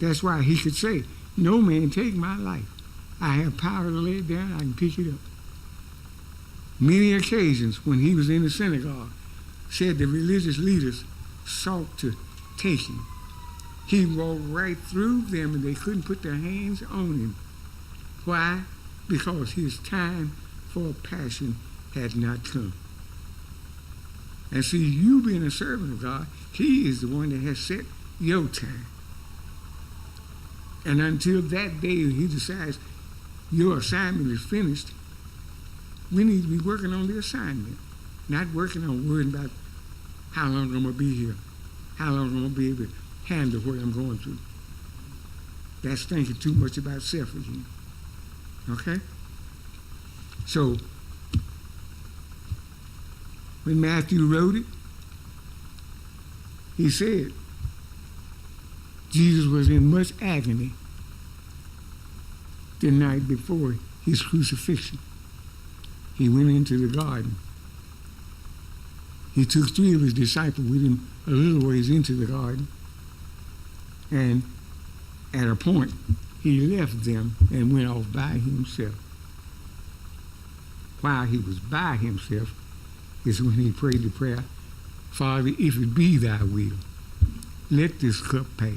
That's why he could say, no man take my life. I have power to lay it down, I can pick it up. Many occasions when he was in the synagogue, said the religious leaders sought to take him. He walked right through them and they couldn't put their hands on him. Why? Because his time for passion had not come. And see, you being a servant of God, he is the one that has set your time. And until that day he decides your assignment is finished, we need to be working on the assignment, not working on worrying about how long I'm going to be here, how long I'm going to be able to handle what I'm going through. That's thinking too much about self again. Okay? So, when Matthew wrote it, he said Jesus was in much agony the night before his crucifixion. He went into the garden. He took 3 of his disciples with him a little ways into the garden. And at a point, he left them and went off by himself. While he was by himself is when he prayed the prayer, Father, if it be thy will, let this cup pass.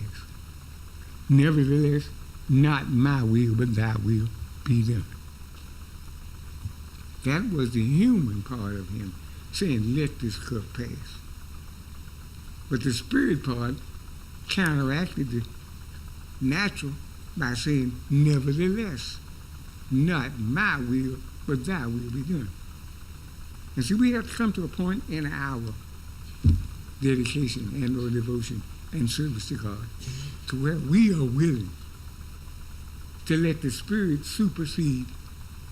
Nevertheless, not my will, but thy will be done. That was the human part of him, saying, let this cup pass. But the spirit part counteracted the natural by saying, nevertheless, not my will, but thy will be done. And see, we have to come to a point in our dedication and or devotion and service to God to where we are willing to let the spirit supersede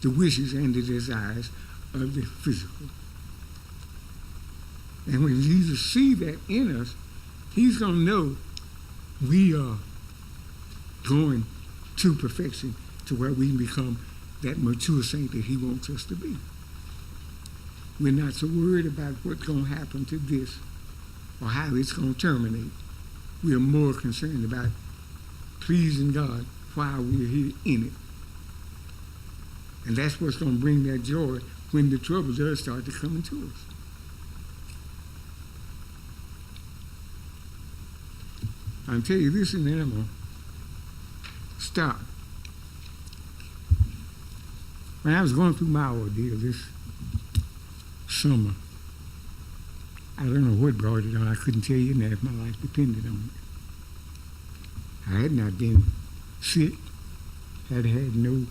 the wishes and the desires of the physical. And when Jesus sees that in us, he's going to know we are going to perfection to where we can become that mature saint that he wants us to be. We're not so worried about what's going to happen to this or how it's going to terminate. We are more concerned about pleasing God while we're here in it. And that's what's going to bring that joy when the trouble does start to come into us. I'll tell you this and then I'm going to stop. When I was going through my ordeal this summer, I don't know what brought it on. I couldn't tell you now if my life depended on it. I had not been sick, had had no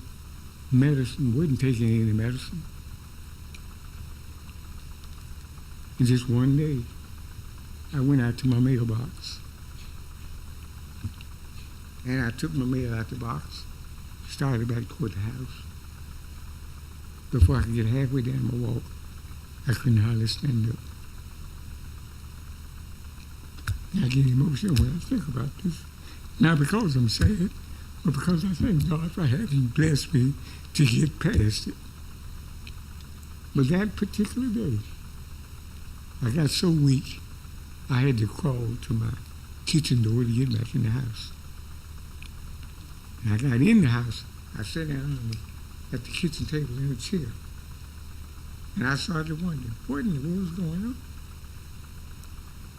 medicine, wasn't taking any medicine. And just one day, I went out to my mailbox. And I took my mail out the box, started back toward the house. Before I could get halfway down my walk, I couldn't hardly stand up. I get emotional when I think about this. Not because I'm sad, but because I thank God for having blessed me to get past it. But that particular day, I got so weak, I had to crawl to my kitchen door to get back in the house. And I got in the house, I sat down at the kitchen table in a chair. And I started wondering, what in the world's going on?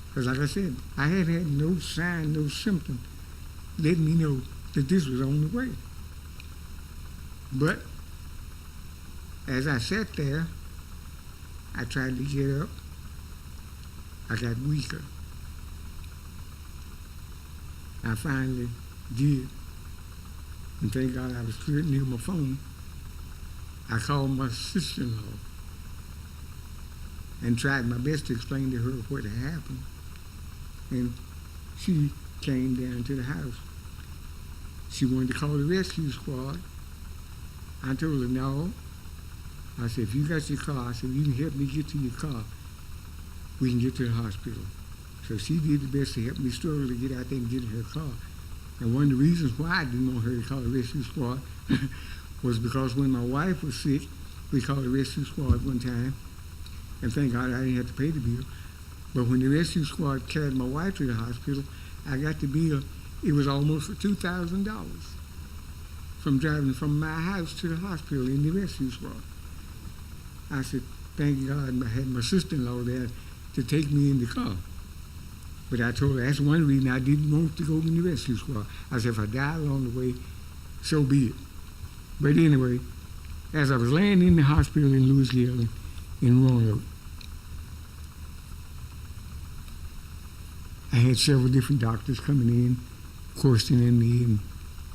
Because like I said, I had had no sign, no symptom letting me know that this was on the way. But as I sat there, I tried to get up. I got weaker. I finally did. And thank God I was sitting near my phone. I called my sister-in-law and tried my best to explain to her what had happened. And she came down to the house. She wanted to call the rescue squad. I told her no. I said, if you got your car, I said, you can help me get to your car, we can get to the hospital. So she did the best to help me struggle to get out there and get in her car. And one of the reasons why I didn't want her to call the rescue squad was because when my wife was sick, we called the rescue squad one time. And thank God I didn't have to pay the bill. But when the rescue squad carried my wife to the hospital, I got the bill it was almost for $2,000 from driving from my house to the hospital in the rescue squad. I said, thank God I had my sister-in-law there to take me in the car. But I told her that's one reason I didn't want to go in the rescue squad. I said, if I die along the way, so be it. But anyway, as I was laying in the hospital in Louisville in Roanoke, I had several different doctors coming in, questioning me and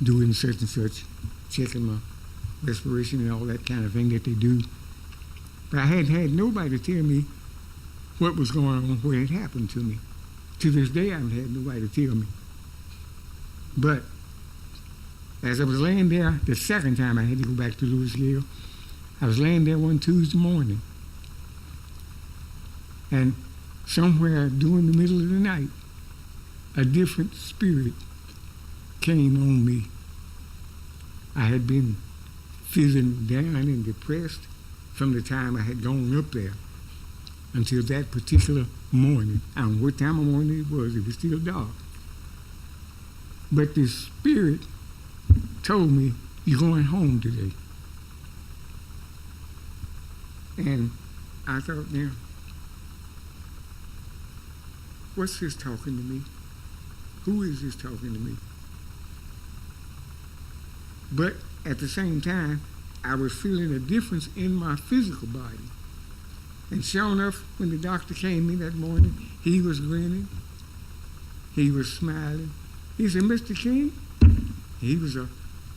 doing such and such, checking my respiration and all that kind of thing that they do. But I hadn't had nobody tell me what was going on, what had happened to me. To this day, I haven't had nobody tell me. But as I was laying there, the second time I had to go back to Louisville, I was laying there one Tuesday morning, and somewhere during the middle of the night, a different spirit came on me. I had been feeling down and depressed from the time I had gone up there until that particular morning. I don't know what time of morning it was still dark. But the spirit told me, you're going home today. And I thought, now, what's this talking to me? Who is this talking to me? But at the same time, I was feeling a difference in my physical body. And sure enough, when the doctor came in that morning, he was grinning. He was smiling. He said, Mr. King, he was a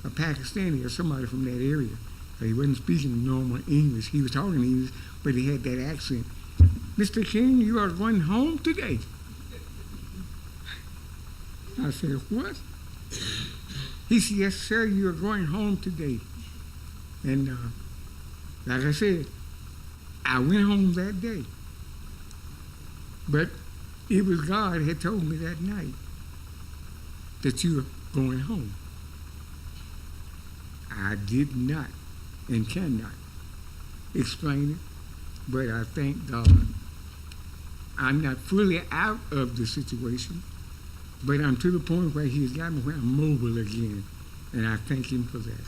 Pakistani or somebody from that area. He wasn't speaking normal English. He was talking English, but he had that accent. Mr. King, you are going home today. I said, what? He said, yes, sir, you are going home today. And like I said, I went home that day. But it was God had told me that night that you are going home. I did not and cannot explain it, but I thank God. I'm not fully out of the situation, but I'm to the point where He's got me where I'm mobile again, and I thank Him for that.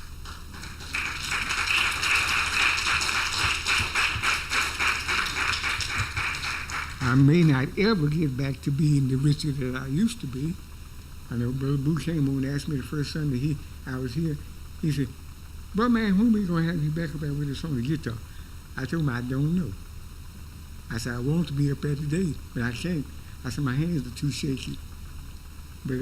I may not ever get back to being the Richard that I used to be. I know Brother Boo came over and asked me the first Sunday I was here. He said, "Brother man, when are we going to have you back up there with us on the guitar?" I told him, I don't know. I said, I want to be up there today, but I can't. I said, my hands are too shaky. But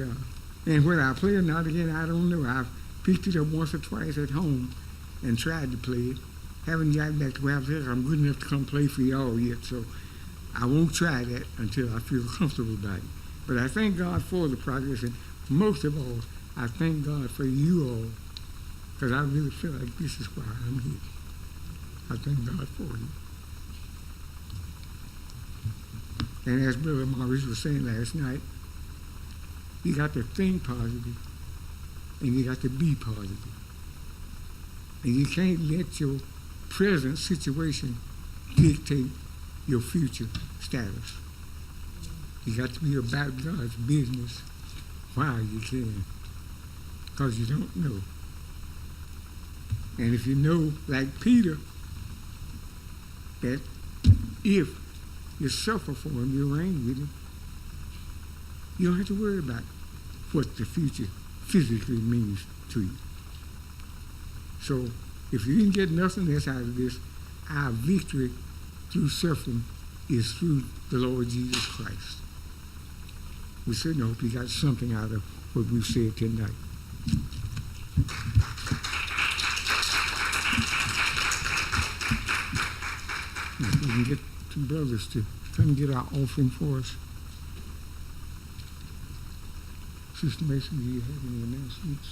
and whether I play or not again, I don't know. I've picked it up once or twice at home and tried to play it. Haven't gotten back to where I was I'm good enough to come play for y'all yet, so I won't try that until I feel comfortable about it. But I thank God for the progress, and most of all, I thank God for you all, because I really feel like this is why I'm here. I thank God for you. And as Brother Maurice was saying last night, you got to think positive, and you got to be positive. And you can't let your present situation dictate your future status. You got to be about God's business while you can, because you don't know. And if you know, like Peter, that if you suffer for him, you reign with him, you don't have to worry about what the future physically means to you. So if you didn't get nothing else out of this, our victory through suffering is through the Lord Jesus Christ. We certainly hope you got something out of what we've said tonight. If we can get two brothers to come get our offering for us. Sister Mason, do you have any announcements?